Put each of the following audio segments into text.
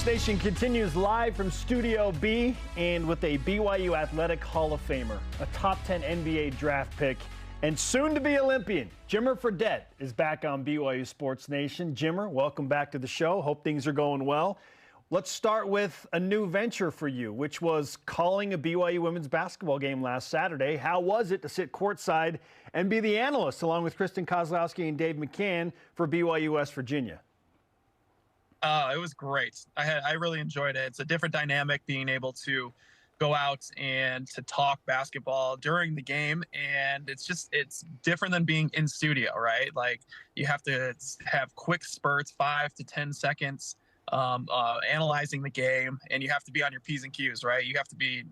Sports Nation continues live from Studio B and with a BYU Athletic Hall of Famer, a top 10 NBA draft pick, and soon-to-be Olympian, Jimmer Fredette is back on BYU Sports Nation. Jimmer, welcome back to the show. Hope things are going well. Let's start with a new venture for you, which was calling a BYU women's basketball game last Saturday. How was it to sit courtside and be the analyst along with Kristen Kozlowski and Dave McCann for BYU West Virginia? It was great. I really enjoyed it. It's a different dynamic being able to go out and to talk basketball during the game. And it's different than being in studio, right? Like you have to have quick spurts, 5 to 10 seconds, analyzing the game, and you have to be on your P's and Q's, right? You have to be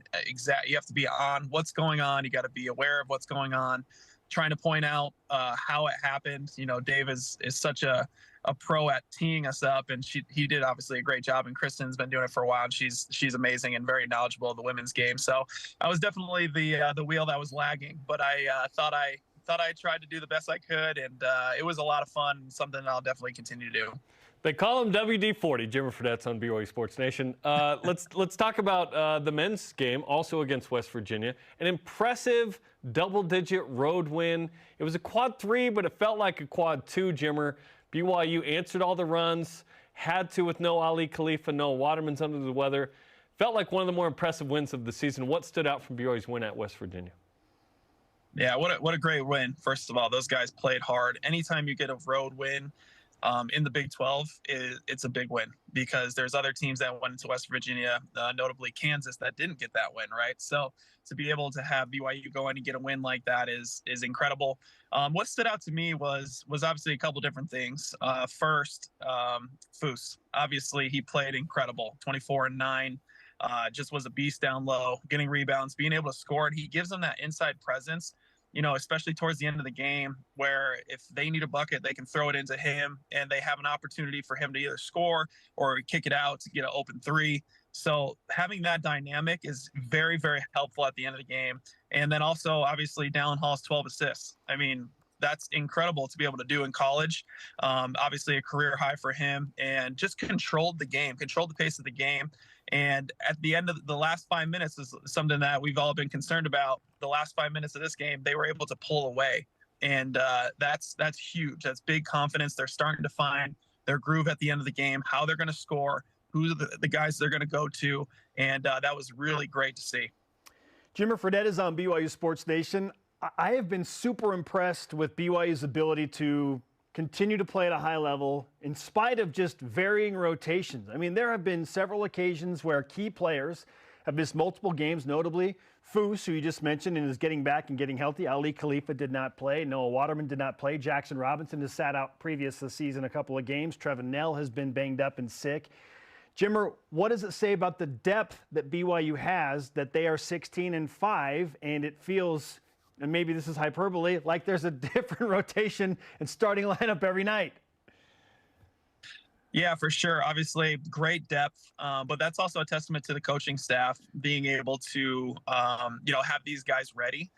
you have to be on what's going on. You got to be aware of what's going on, trying to point out how it happened. You know, Dave is such a pro at teeing us up, and he did obviously a great job, and Kristen's been doing it for a while, and she's amazing and very knowledgeable of the women's game. So I was definitely the wheel that was lagging, but I thought I tried to do the best I could, and it was a lot of fun, something I'll definitely continue to do. They call him WD-40. Jimmer Fredette's on BYU Sports Nation. Let's talk about the men's game, also against West Virginia. An impressive double-digit road win. It was a quad 3, but it felt like a quad 2, Jimmer. BYU answered all the runs, had to with no Ali Khalifa, no Waterman's under the weather. Felt like one of the more impressive wins of the season. What stood out from BYU's win at West Virginia? Yeah, what a great win. First of all, those guys played hard. Anytime you get a road win in the Big 12, it's a big win because there's other teams that went into West Virginia, notably Kansas, that didn't get that win, right? So to be able to have BYU go in and get a win like that is incredible. What stood out to me was obviously a couple different things. First, Foose. Obviously, he played incredible, 24 and 9. Just was a beast down low, getting rebounds, being able to score. And he gives them that inside presence, you know, especially towards the end of the game, where if they need a bucket, they can throw it into him, and they have an opportunity for him to either score or kick it out to get an open three. So having that dynamic is very, very helpful at the end of the game. And then also, obviously, Dallin Hall's 12 assists. I mean, that's incredible to be able to do in college. Obviously, a career high for him, and just controlled the game, controlled the pace of the game. And at the end of the last 5 minutes is something that we've all been concerned about. The last 5 minutes of this game, they were able to pull away. And that's huge. That's big confidence. They're starting to find their groove at the end of the game, how they're going to score, who the guys they're going to go to. And that was really great to see. Jimmer Fredette is on BYU Sports Nation. I have been super impressed with BYU's ability to continue to play at a high level in spite of just varying rotations. I mean, there have been several occasions where key players have missed multiple games, notably Foose, who you just mentioned, and is getting back and getting healthy. Ali Khalifa did not play. Noah Waterman did not play. Jackson Robinson has sat out previous this season a couple of games. Trevin Nell has been banged up and sick. Jimmer, what does it say about the depth that BYU has that they are 16-5, and it feels, and maybe this is hyperbole, like there's a different rotation and starting lineup every night? Yeah, for sure. Obviously, great depth, but that's also a testament to the coaching staff being able to, have these guys ready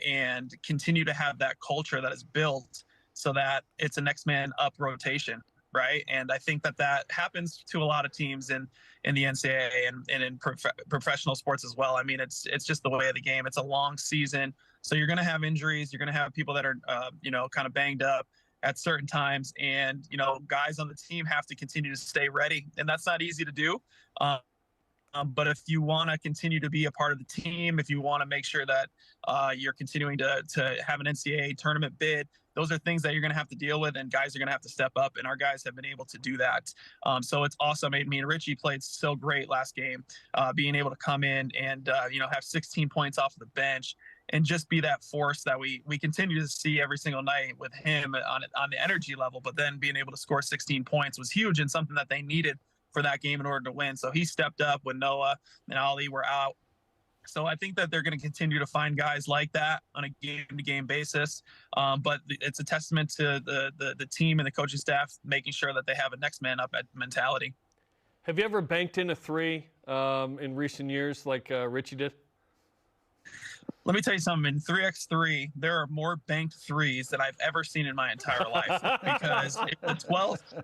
and continue to have that culture that is built so that it's a next man up rotation, right? And I think that happens to a lot of teams in the NCAA and in professional sports as well. I mean, it's just the way of the game. It's a long season, so you're going to have injuries. You're going to have people that are, kind of banged up at certain times, and guys on the team have to continue to stay ready, and that's not easy to do. But if you want to continue to be a part of the team, if you want to make sure that you're continuing to have an NCAA tournament bid, those are things that you're going to have to deal with, and guys are going to have to step up, and our guys have been able to do that. So it's awesome. I mean, Richie played so great last game, being able to come in and have 16 points off of the bench and just be that force that we continue to see every single night with him on the energy level. But then being able to score 16 points was huge and something that they needed for that game in order to win. So he stepped up when Noah and Ali were out. So I think that they're going to continue to find guys like that on a game-to-game basis. But it's a testament to the team and the coaching staff making sure that they have a next man up mentality. Have you ever banked in a three in recent years like Richie did? Let me tell you something. In 3x3, there are more banked threes than I've ever seen in my entire life because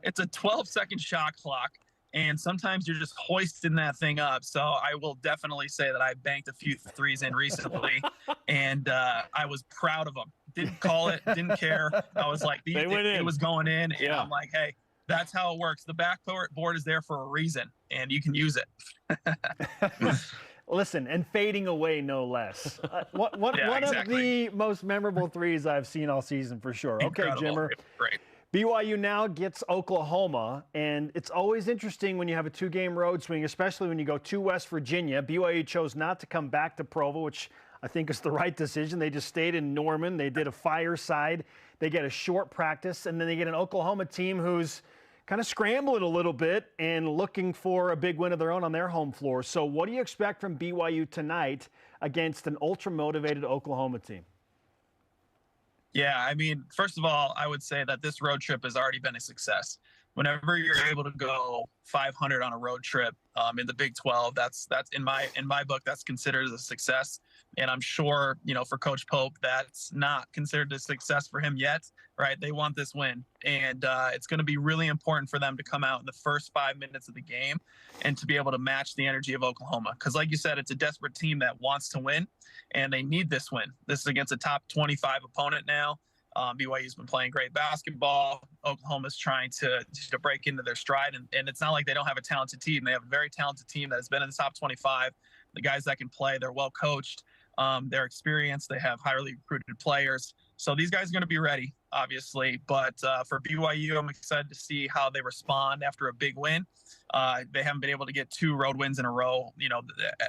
it's a 12-second shot clock. And sometimes you're just hoisting that thing up. So I will definitely say that I banked a few threes in recently, and I was proud of them. Didn't call it, didn't care. I was like, it was going in, and I'm like, hey, that's how it works. The backboard is there for a reason, and you can use it. Listen, and fading away no less. One of the most memorable threes I've seen all season for sure. Incredible. Okay, Jimmer. Great. BYU now gets Oklahoma, and it's always interesting when you have a two-game road swing, especially when you go to West Virginia. BYU chose not to come back to Provo, which I think is the right decision. They just stayed in Norman. They did a fireside. They get a short practice, and then they get an Oklahoma team who's kind of scrambling a little bit and looking for a big win of their own on their home floor. So what do you expect from BYU tonight against an ultra-motivated Oklahoma team? Yeah, I mean, first of all, I would say that this road trip has already been a success. Whenever you're able to go 500 on a road trip in the Big 12, that's in my book, that's considered a success. And I'm sure, for Coach Pope, that's not considered a success for him yet, right? They want this win. And it's going to be really important for them to come out in the first 5 minutes of the game and to be able to match the energy of Oklahoma. Because like you said, it's a desperate team that wants to win, and they need this win. This is against a top 25 opponent now. BYU's been playing great basketball. Oklahoma's trying to break into their stride, and it's not like they don't have a talented team. They have a very talented team that has been in the top 25. The guys that can play, they're well coached, they're experienced, they have highly recruited players. So these guys are going to be ready, obviously. But for BYU, I'm excited to see how they respond after a big win. They haven't been able to get 2 road wins in a row,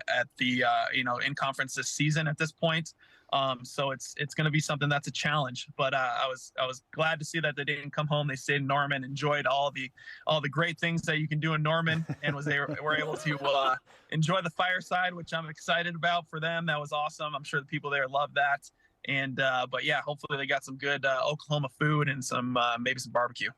at the in conference this season at this point. So it's going to be something that's a challenge. But I was glad to see that they didn't come home. They stayed in Norman, enjoyed all the great things that you can do in Norman, and were able to enjoy the fireside, which I'm excited about for them. That was awesome. I'm sure the people there love that. And but yeah, hopefully they got some good Oklahoma food and some maybe some barbecue.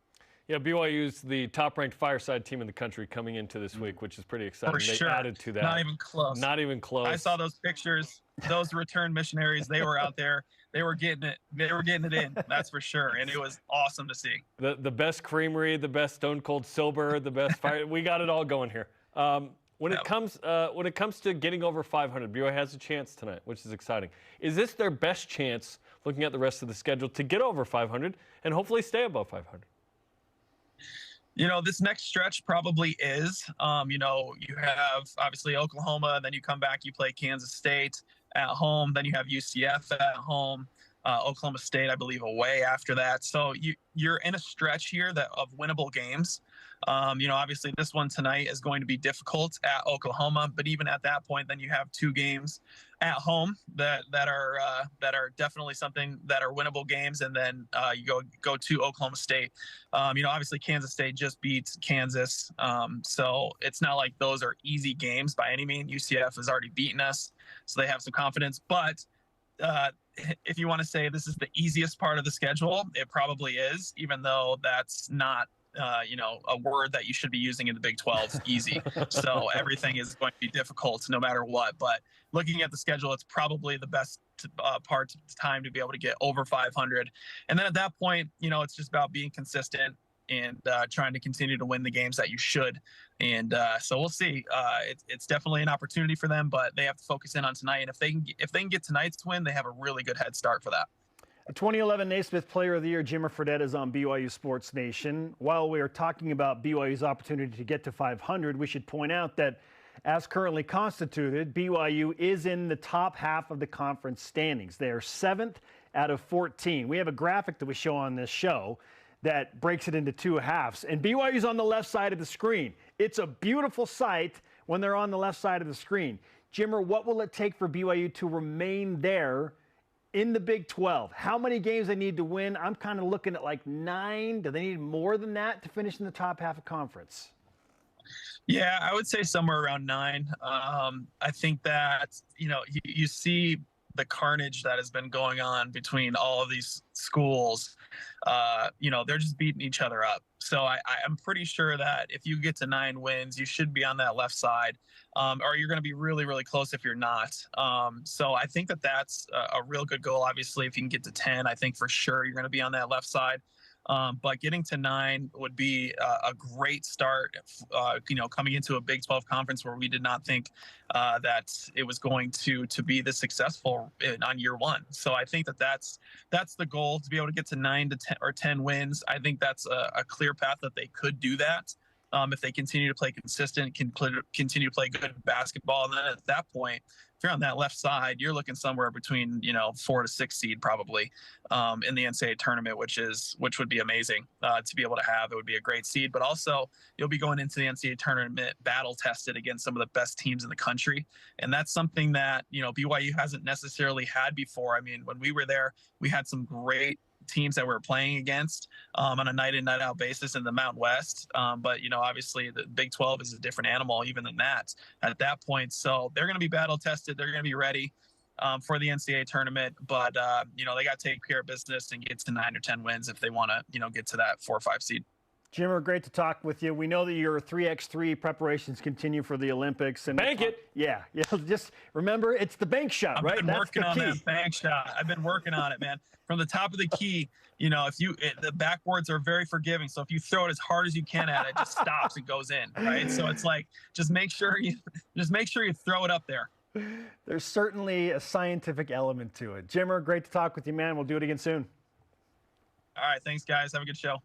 Yeah, BYU's the top-ranked fireside team in the country coming into this week, which is pretty exciting. For sure. They added to that. Not even close. Not even close. I saw those pictures. Those return missionaries, they were out there. They were getting it. They were getting it in. That's for sure. And it was awesome to see. The best creamery, the best Stone Cold Sober, the best fire. We got it all going here. When it comes to getting over 500, BYU has a chance tonight, which is exciting. Is this their best chance, looking at the rest of the schedule, to get over 500 and hopefully stay above 500? This next stretch probably is. You have obviously Oklahoma, and then you come back, you play Kansas State at home, then you have UCF at home, Oklahoma State, I believe, away after that. So you're in a stretch here of winnable games. Obviously this one tonight is going to be difficult at Oklahoma, but even at that point, then you have 2 games at home that are definitely something that are winnable games, and then you go to Oklahoma State. Obviously Kansas State just beat Kansas, so it's not like those are easy games by any means. UCF has already beaten us, so they have some confidence. But if you want to say this is the easiest part of the schedule, it probably is, even though that's not a word that you should be using in the Big 12, easy. So everything is going to be difficult no matter what. But looking at the schedule, it's probably the best part of the time to be able to get over 500. And then at that point, it's just about being consistent and trying to continue to win the games that you should. And so we'll see. It's definitely an opportunity for them, but they have to focus in on tonight. And if they can get tonight's win, they have a really good head start for that. The 2011 Naismith Player of the Year, Jimmer Fredette, is on BYU Sports Nation. While we are talking about BYU's opportunity to get to 500, we should point out that as currently constituted, BYU is in the top half of the conference standings. They are 7th out of 14. We have a graphic that we show on this show that breaks it into 2 halves, and BYU's on the left side of the screen. It's a beautiful sight when they're on the left side of the screen. Jimmer, what will it take for BYU to remain there in the Big 12? How many games they need to win? I'm kind of looking at like 9. Do they need more than that to finish in the top half of conference? Yeah, I would say somewhere around 9. I think that, you see the carnage that has been going on between all of these schools. They're just beating each other up. So I'm pretty sure that if you get to 9 wins, you should be on that left side, or you're going to be really, really close if you're not. So I think that that's a real good goal. Obviously, if you can get to 10, I think for sure you're going to be on that left side. But getting to 9 would be a great start, coming into a Big 12 conference where we did not think that it was going to be this successful on year 1. So I think that's the goal, to be able to get to 9 to 10 or 10 wins. I think that's a clear path that they could do that. If they continue to play consistent, continue to play good basketball. And then at that point, if you're on that left side, you're looking somewhere between, 4 to 6 seed probably in the NCAA tournament, which would be amazing to be able to have. It would be a great seed, but also you'll be going into the NCAA tournament battle tested against some of the best teams in the country. And that's something that, BYU hasn't necessarily had before. I mean, when we were there, we had some great teams that we're playing against on a night in, night out basis in the Mountain West. But, obviously the Big 12 is a different animal even than that at that point. So they're going to be battle tested. They're going to be ready for the NCAA tournament. But, they got to take care of business and get to 9 or 10 wins if they want to, get to that 4 or 5 seed. Jimmer, great to talk with you. We know that your 3x3 preparations continue for the Olympics. And bank it. Yeah. Just remember, it's the bank shot, right? I've been working on that bank shot. I've been working on it, man. From the top of the key, the backboards are very forgiving. So if you throw it as hard as you can at it, it just stops and goes in, right? So it's like, just make sure you throw it up there. There's certainly a scientific element to it. Jimmer, great to talk with you, man. We'll do it again soon. All right. Thanks, guys. Have a good show.